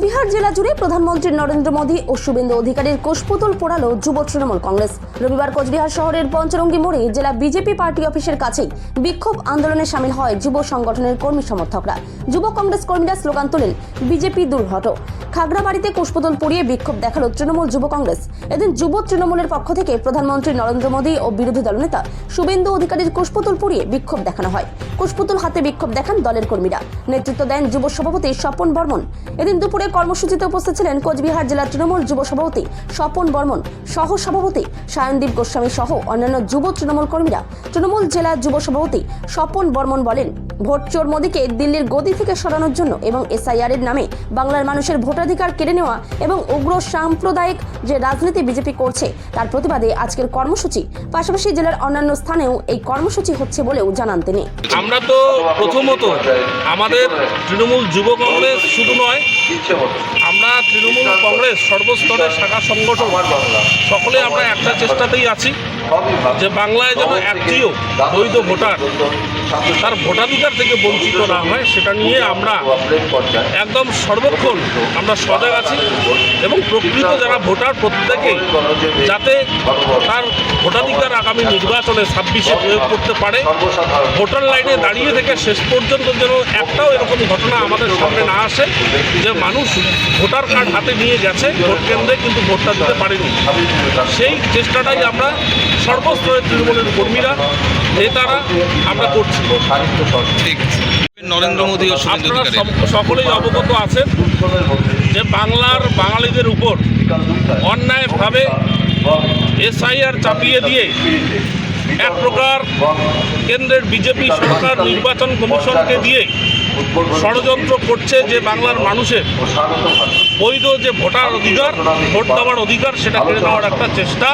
কোচবিহার জেলা জুড়ে প্রধানমন্ত্রী নরেন্দ্র মোদী ও শুভেন্দু অধিকারীর কোষপুতুল পোড়ালো যুব তৃণমূল কংগ্রেস। রবিবার কোচবিহার শহরের পঞ্চরঙ্গী মোড়ে জেলা বিজেপি পার্টি অফিসের কাছেই বিক্ষোভ আন্দোলনে সামিল হয় যুব সংগঠনের কর্মী সমর্থকরা। যুব কংগ্রেস কর্মীরা স্লোগান তোলেন, বিজেপি দূর হটো। খাগড়াবাড়িতে কোষপুতুল পুড়িয়ে বিক্ষোভ দেখালো তৃণমূল যুব কংগ্রেস। এদিন যুব তৃণমূলের পক্ষ থেকে প্রধানমন্ত্রী নরেন্দ্র মোদী ও বিরোধী দলনেতা শুভেন্দু অধিকারীর কোষপুতুল পুড়িয়ে বিক্ষোভ দেখানো হয়। কোষপুতুল হাতে বিক্ষোভ দেখান দলের কর্মীরা। নেতৃত্ব দেন যুব সভাপতি স্বপন বর্মন। এদিন দুপুরে কর্মসূচিতে উপস্থিত ছিলেন কোচবিহার জেলা তৃণমূল যুব সভাপতি স্বপন বর্মন, সহ সভাপতি সায়নদীপ গোস্বামী সহ অন্যান্য যুব তৃণমূল কর্মীরা। তৃণমূল জেলা যুব সভাপতি স্বপন বর্মন বলেন, ভোট চোর মোদীকে দিল্লির গদি থেকে সরানোর জন্য এবং এসআইআর এর নামে বাংলার মানুষের ভোটাধিকার কেড়ে নেওয়া এবং উগ্র সাম্প্রদায়িক যে রাজনীতি বিজেপি করছে তার প্রতিবাদে আজকের কর্মসূচি। পাশাপাশি জেলার অন্যান্য স্থানেও এই কর্মসূচি হচ্ছে বলেও জানান তিনি। আমরা তো প্রথমত আমাদের তৃণমূল যুব কংগ্রেস শুধু নয়, আমরা তৃণমূল কংগ্রেস সর্বস্তরের শাখা সংগঠন সকলে আমরা একটা চেষ্টাতেই আছি যে বাংলায় যেন একটিও বৈধ ভোটার তার ভোটাধিকার থেকে বঞ্চিত না হয়, সেটা নিয়ে আমরা একদম সর্বক্ষণ আমরা সজাগ আছি এবং প্রকৃত যারা ভোটার প্রত্যেকে যাতে তার ভোটাধিকার আগামী নির্বাচনে 26-এ প্রয়োগ করতে পারে। ভোটার লাইনে দাঁড়িয়ে থেকে শেষ পর্যন্ত যেন একটাও এরকম ঘটনা আমাদের সামনে না আসে যে মানুষ ভোটার কার্ড হাতে নিয়ে গেছে ভোট কেন্দ্রে কিন্তু ভোটটা দিতে পারেনি। সেই চেষ্টাটাই আমরা সর্বস্তরের তৃণমূলের কর্মীরা নেতারা আমরা করছি। নরেন্দ্র মোদী ও আপনারা সকলেই অবগত আছেন যে বাংলার বাঙালিদের উপর অন্যায়ভাবে এসআইআর চাপিয়ে দিয়ে এক প্রকার কেন্দ্রের বিজেপি সরকার নির্বাচন কমিশনকে দিয়ে ষড়যন্ত্র করছে যে বাংলার মানুষের বৈধ যে ভোটার অধিকার, ভোট দেওয়ার অধিকার, সেটা কেড়ে নেওয়ার একটা চেষ্টা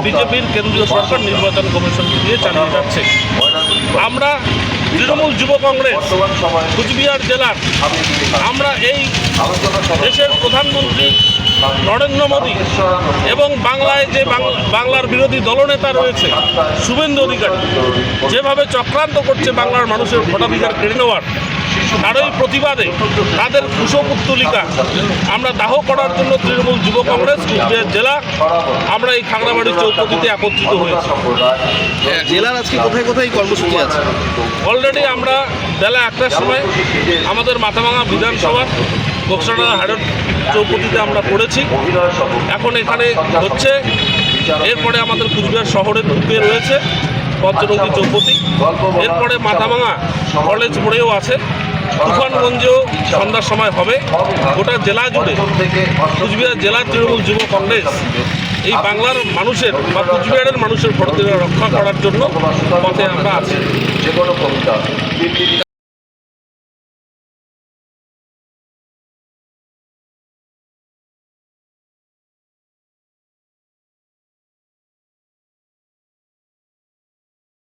বিজেপির কেন্দ্রীয় সরকার নির্বাচন কমিশনকে দিয়ে চালিয়ে যাচ্ছে। আমরা তৃণমূল যুব কংগ্রেস কোচবিহার জেলার আমরা এই দেশের প্রধানমন্ত্রী নরেন্দ্র মোদী এবং বাংলায় যে বাংলার বিরোধী দলনেতা রয়েছে শুভেন্দু অধিকারী যেভাবে চক্রান্ত করছে বাংলার মানুষের ভোটাধিকার কেড়ে নেওয়ার, তারই প্রতিবাদে তাদের কুশপুত্তলিকা আমরা দাহ করার জন্য তৃণমূল যুব কংগ্রেস কোচবিহার জেলা আমরা এই খাগড়াবাড়ি চৌপতিতে একত্রিত হয়েছি। জেলার আজকে কোথায় কোথায় কর্মসূচি আছে? অলরেডি আমরা বেলা 1টার সময় আমাদের মাথাভাঙা বিধানসভার গোকসাডাঙ্গা হাড়ের চৌপতিতে আমরা করেছি। এখন এখানে হচ্ছে, এরপরে আমাদের কোচবিহার শহরের ঢুকে রয়েছে পঞ্চরঙ্গী চৌপতি, এরপরে মাথাভাঙা কলেজ মোড়েও আছে, তুফানগঞ্জেও সন্ধ্যার সময় হবে। গোটা জেলা জুড়ে কোচবিহার জেলা তৃণমূল যুব কংগ্রেস এই বাংলার মানুষের বা কোচবিহারের মানুষের ভোটাধিকার রক্ষা করার জন্য পথে আমরা আছি।